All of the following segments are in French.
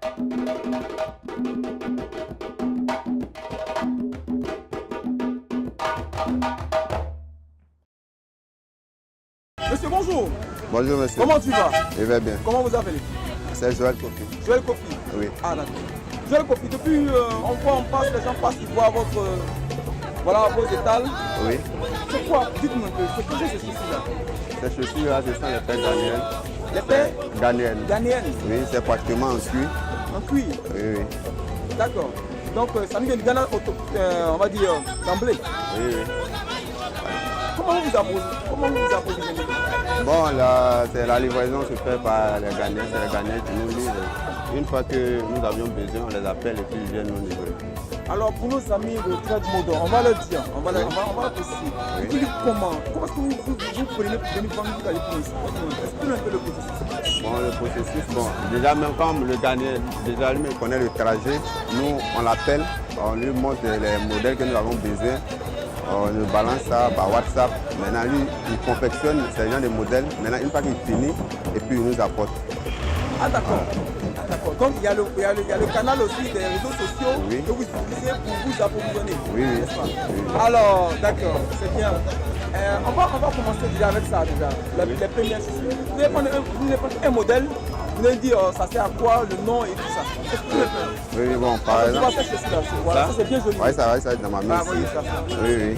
Monsieur, bonjour. Bonjour monsieur. Comment tu vas? Je vais bien. Comment vous appelez? C'est Joël Kofi. Joël Kofi. Oui. Ah d'accord. Joël Kofi, depuis on passe, les gens passent, ils voient votre, voilà, vos étals. Oui. C'est quoi? Dites-moi un peu, c'est quoi ces chaussures-là? Ces chaussures-là, ce sont les pères Daniel. Les pères Daniel. Daniel. Oui, c'est pratiquement en cuir. En cuir. Oui, oui. D'accord. Donc ça nous vient du Ghana, on va dire, d'emblée. Oui, oui. Comment vous approvisionnez? Bon, là, la livraison se fait par les Ghanéens. C'est les Ghanéens qui nous livrent. Une fois que nous avions besoin, on les appelle et puis ils viennent nous livrer. Alors pour nos amis de Trade Modo, on va leur dire, on va leur préciser. Oui. Comment est-ce que vous prenez pour venir vendre vous allez pour ici? Expliquez un peu le processus. Bon, le processus, bon, déjà même comme le Ghanéen, déjà lui connaît le trajet, nous on l'appelle, on lui montre les modèles que nous avons besoin. On nous balance ça par WhatsApp. Maintenant, lui, il confectionne ces genre de modèles. Maintenant, une fois qu'il finit, et puis il nous apporte. Ah, d'accord. Ah, d'accord. Donc, il y a le canal aussi des réseaux sociaux que vous utilisez pour vous approvisionner. Oui, oui. N'est-ce pas? Oui. Alors, d'accord, c'est bien. On va commencer déjà avec ça, déjà. Les premières choses. Vous allez prendre un modèle. Vous allez dire ça sert à quoi, le nom et tout ça. Est-ce que vous pouvez faire? Oui, bon, par exemple. Voilà, ça c'est bien joli. Oui, ça va, ça va dans ma main. Oui, ça. Oui, oui.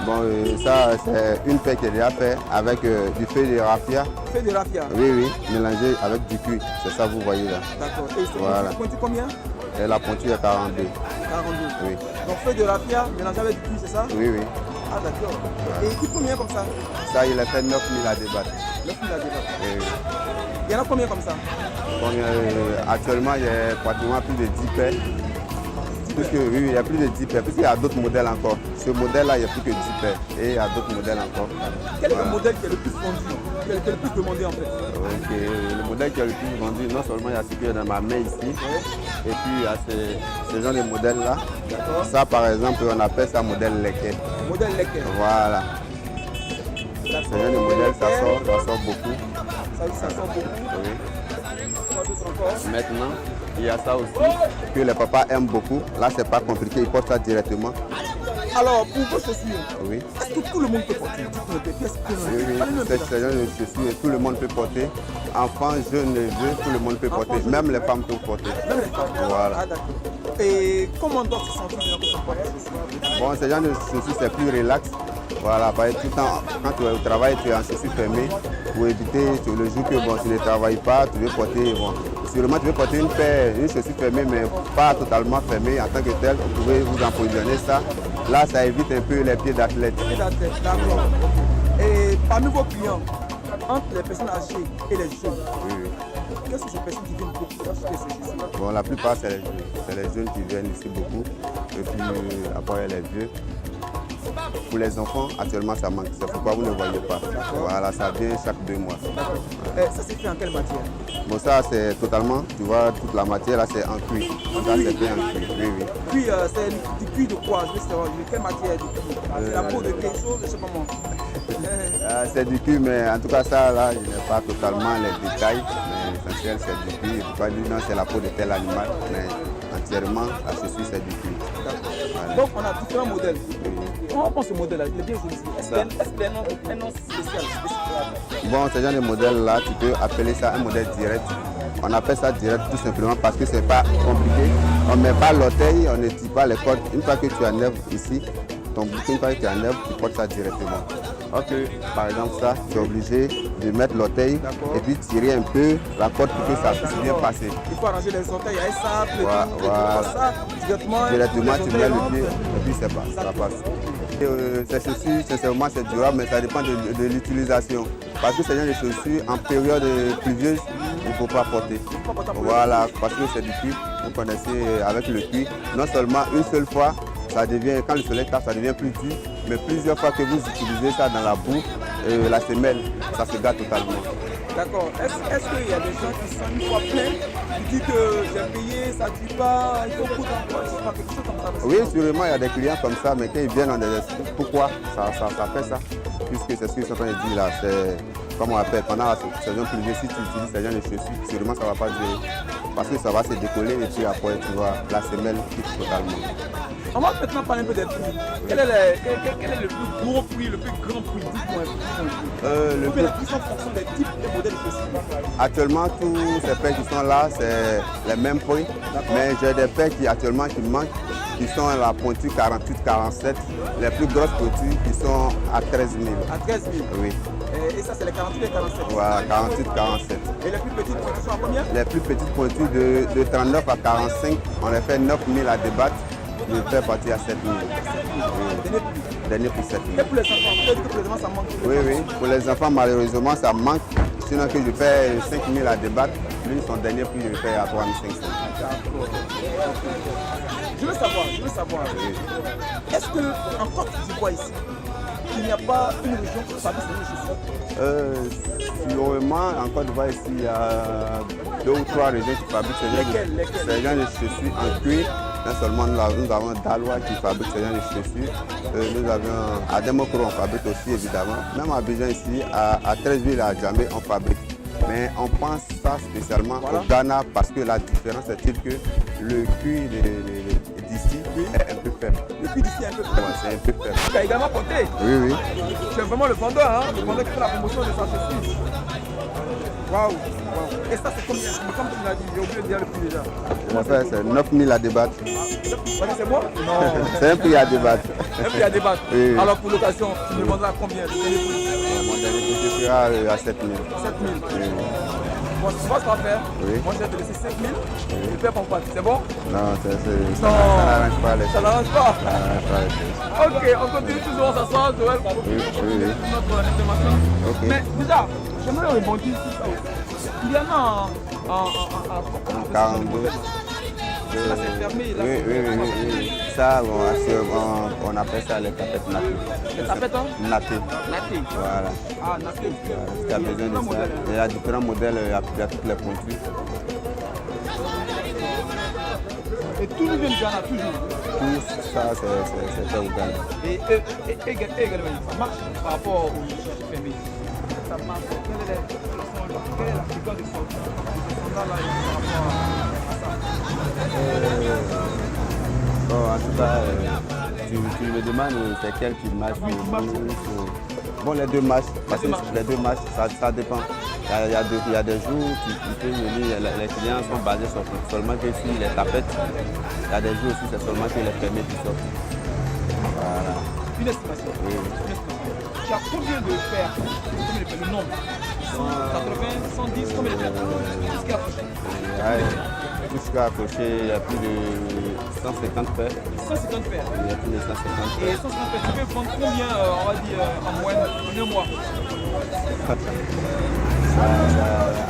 Bon, ça, c'est une feuille qui est déjà faite avec du feuille de raffia. Feuille de raffia? Oui, oui, mélangé avec du cuir. C'est ça que vous voyez là. D'accord. Et c'est voilà. pointu combien? Et la pointure est 42. 42. Oui. Donc feuille de raffia mélangé avec du cuir, c'est ça? Oui, oui. Ah, d'accord. Voilà. Et il coûte combien comme ça? Ça, il a fait 9 000 à débattre. 9 000 à débattre. Oui, oui. Il y en a combien comme ça? Bon, actuellement, il y a pratiquement plus de 10 paires. Oui, il y a plus de 10 paires, puisqu'il y a d'autres modèles encore. Ce modèle-là, il n'y a plus que 10 paires. Et il y a d'autres modèles encore. Quel est le modèle qui est le plus vendu, qui est le plus demandé en fait? Okay. Le modèle qui est le plus vendu, non seulement il y a ce qui est dans ma main ici, et puis il y a ce genre de modèle-là. Ça, par exemple, on appelle ça modèle Leket. Modèle Leket. Voilà. Ce genre de modèle, ça sort beaucoup. Ça sort beaucoup. Oui. Quoi d'autre encore? Maintenant, il y a ça aussi que les papas aiment beaucoup. Là, c'est pas compliqué, ils portent ça directement. Alors, pour vos chaussures, oui. Est-ce que tout le monde peut porter? Oui, c'est genre de chaussures, tout le monde peut porter. Enfants, jeunes, vieux, tout le monde peut porter. Même les femmes peuvent porter. Même les femmes? Voilà. Ah, d'accord. Et comment on doit se sentir quand on porte les chaussures? Bon, ce genre de chaussures, c'est plus relax. Voilà, tout le temps, quand tu es au travail, tu es en chaussures fermées pour éviter le jour que bon, tu ne travailles pas, tu veux porter. Bon, sûrement, tu veux porter une chaussure fermée, mais pas totalement fermée en tant que telle. Vous pouvez vous empoisonner ça. Là, ça évite un peu les pieds d'athlète. D'accord. Et parmi vos clients, entre les personnes âgées et les jeunes, quelles sont ces personnes qui viennent beaucoup acheter ces chaussures? Bon, la plupart, c'est les jeunes. C'est les jeunes qui viennent ici beaucoup. Et puis, après, les vieux. Pour les enfants, actuellement, ça manque. C'est pourquoi vous ne voyez pas. Voilà, ça vient chaque 2 mois. Ça s'est fait en quelle matière? Bon, ça, c'est totalement, tu vois, toute la matière, là, c'est en cuir. Ça, c'est fait en cuir, oui, oui. Cuir, c'est du cuir de quoi? Je veux savoir, de quelle matière? C'est la peau de quelque chose, je ne sais pas moi. C'est du cuir, mais en tout cas, ça, là, je n'ai pas totalement les détails. Mais l'essentiel, c'est du cuir. Je ne peux pas dire, non, c'est la peau de tel animal, mais entièrement, la chaussure, c'est du cuir. Voilà. Donc, on a différents modèles. Comment on pense ce modèle-là? Il est bien joli. Est-ce qu'il y a un nom spécial? Bon, ce genre de modèle-là, tu peux appeler ça un modèle direct. On appelle ça direct tout simplement parce que c'est pas compliqué. On ne met pas l'orteil, on ne tire pas les cordes. Une fois que tu enlèves ici, ton bouton, une fois que tu enlèves, tu portes ça directement. Ok, par exemple ça, tu es obligé de mettre l'orteil et puis tirer un peu la corde pour que ça puisse bien passer. Il faut arranger les orteils, il y a ça, voilà. Directement, tu mets le pied et puis c'est pas, ça passe. Ces chaussures, sincèrement, c'est durable, mais ça dépend de l'utilisation. Parce que ces genre de chaussures, en période pluvieuse, il ne faut pas porter. Voilà, parce que c'est du cuir. Vous connaissez avec le cuir. Non seulement une seule fois, ça devient, quand le soleil tape, ça devient plus dur, mais plusieurs fois que vous utilisez ça dans la boue, la semelle, ça se gâte totalement. D'accord. Est-ce qu'il y a des gens qui sont une fois pleins, qui disent que j'ai payé, ça ne tue pas, il faut beaucoup d'emplois, je sais pas, quelque chose comme ça? Oui, sûrement, il y a des clients comme ça, mais quand ils viennent, on les explique pourquoi ça fait ça. Puisque c'est ce qu'ils sont en train de dire là, c'est comme on appelle, pendant la saison pluvieuse, si tu utilises ces genre de chaussures, sûrement ça ne va pas durer. parce que ça va se décoller et puis après tu vois la semelle fixe totalement. On va maintenant parler un peu des fruits. Quel est le plus gros fruit, le plus grand fruit? Dites-moi un peu. La puissance en fonction des types et modèles spécifiques. Actuellement, tous ces paires qui sont là, c'est les mêmes prix. Mais j'ai des paires qui actuellement qui manquent, qui sont à la pointure 48-47. Les plus grosses pointures qui sont à 13 000. À 13 000? Oui. Et ça, c'est les 48 et 47? Voilà, 48-47. Et les plus petites pointures sont à combien? Les plus petites pointures de 39 à 45, on les fait 9 000 à débattre. Je fais partir à 7 000. Dernier prix 7 000. Et pour les enfants, peut-être que pour les enfants, ça manque? Oui, oui. Pour les enfants, malheureusement, ça manque. Sinon que je fais 5 000 à débattre, lui, son dernier prix, je le fais à 3 500. Je veux savoir, oui. Est-ce qu'en Côte d'Ivoire ici, il n'y a pas une région qui fabrique ces chaussures? Sûrement, en Côte d'Ivoire, ici, il y a 2 ou 3 régions qui fabriquent ces genres de chaussures en cuir. Non seulement nous avons Daloa qui fabrique ce genre de chaussures, nous avons à Demokro on fabrique aussi évidemment, même à Abidjan ici, à 13 villes à Djamé on fabrique. Mais on pense pas spécialement au Ghana parce que la différence est-il que le cuir d'ici est un peu faible. Le cuir d'ici est un peu faible? Ouais, c'est un peu faible. Tu as également porté? Oui, oui. Tu es vraiment le vendeur, hein? Le vendeur qui fait la promotion de sa chaussure. Waouh! Et ça, c'est combien? Comme tu l'as dit, j'ai oublié de dire le prix déjà. En fait, c'est 9 000 à débattre. C'est moi? Non. C'est un prix à débattre. Un prix à débattre. Oui. Alors pour l'occasion, tu me vendras combien? Mon dernier prix, je ferai à 7 000. 7 000. Oui. Bon, tu vois ce qu'on va faire? Oui. Moi, je vais te laisser 5 000. Tu paies pour partie, c'est bon? Non, ça n'arrange pas les choses. Ça n'arrange pas? Ça n'arrange pas les choses. Ok, on continue toujours, on s'assoit, Joël, pour notre information. Okay. Mais déjà, j'aimerais rebondir sur ça aussi. Il y en a en 42. Ça c'est fermé là. Oui. Ça, on appelle ça les tapettes natées. Les tapettes, hein? Natées. Natées. Voilà. Ah, natées. Si tu as besoin de ça, il y a différents modèles, il y a toutes les pointures. Et tout nous vient du Ghana, toujours. Tout ça, c'est au Ghana. Et également, ça marche par rapport aux chaussures fermées. Ça marche. Quelle est la figure de sortie de ce là par rapport à ça? Bon, en tout cas, tu me demandes c'est quel qui marche. Oui, qui marche. Bon, les deux marchent, parce que les deux marchent, ça dépend. Il y a des jours où tu peux venir, les clients sont basés sur seulement que si les tapettes, il y a des jours aussi c'est seulement que les fermés qui sortent. Voilà. Une estimation. Oui. Une estimation. Tu as combien de paires? Combien de paires? Le nombre? 180, 110, combien de paires? Jusqu'à accrocher. Jusqu'à accrocher, il y a plus de 150 paires. 150 paires. Il y a plus de 150 paires. Et 150 paires, tu peux vendre combien, on va dire, en moyenne, en un mois?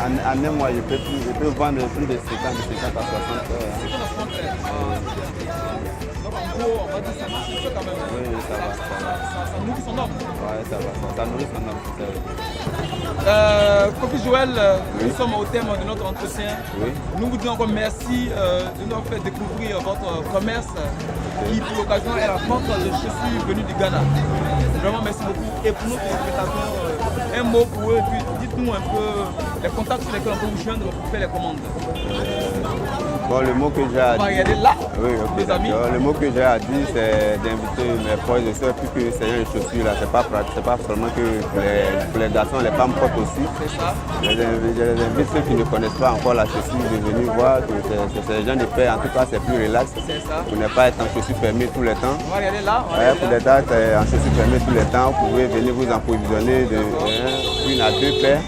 En un mois, je peux vendre plus de 50 à 60 paires. 50 à 60 paires. Donc en gros, on va dire ça marche un peu quand même. Oui, ça va. Ça nourrit son homme. Oui, ça va. Ça nourrit son homme. Kofi Joël, nous sommes au terme de notre entretien. Oui. Nous vous disons encore merci de nous avoir fait découvrir votre commerce qui, pour l'occasion, est la vente de chaussures venues du Ghana. Vraiment, merci beaucoup. Et pour nos téléspectateurs, un mot pour eux, et puis dites-nous un peu les contacts sur lesquels on peut vous joindre pour faire les commandes. Bon, le mot que j'ai à On va dire. regarder là, Oui, ok. mes amis. Le mot que j'ai à dire, c'est d'inviter mes proches et soeurs, puisque c'est un chaussures là, c'est pas seulement que pour les garçons, les femmes portent aussi. C'est ça. Je les invite ceux qui ne connaissent pas encore la chaussure de venir voir que c'est les gens de paix. En tout cas, c'est plus relax. C'est ça. Pour ne pas être en chaussures fermées tout le temps. On va regarder là. Pour les dates en chaussures fermées tout le temps, vous pouvez venir vous approvisionner de 1 à 2 paires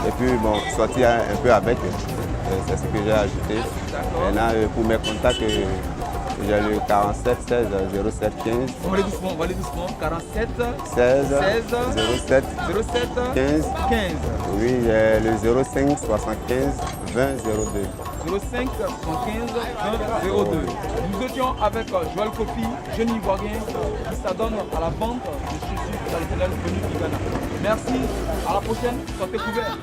et puis bon, sortir un peu avec. C'est ce que j'ai ajouté. Maintenant, pour mes contacts, j'ai le 47 16 07 15. On va aller doucement. 47 16 16 07 07 15. 15. Oui, j'ai le 05 75 20 02. 05 75 20 02. Nous étions avec Joël Kofi, jeune Ivoirien qui s'adonne à la vente de chaussures traditionnelles venues du Ghana. Merci, à la prochaine, soyez couverts.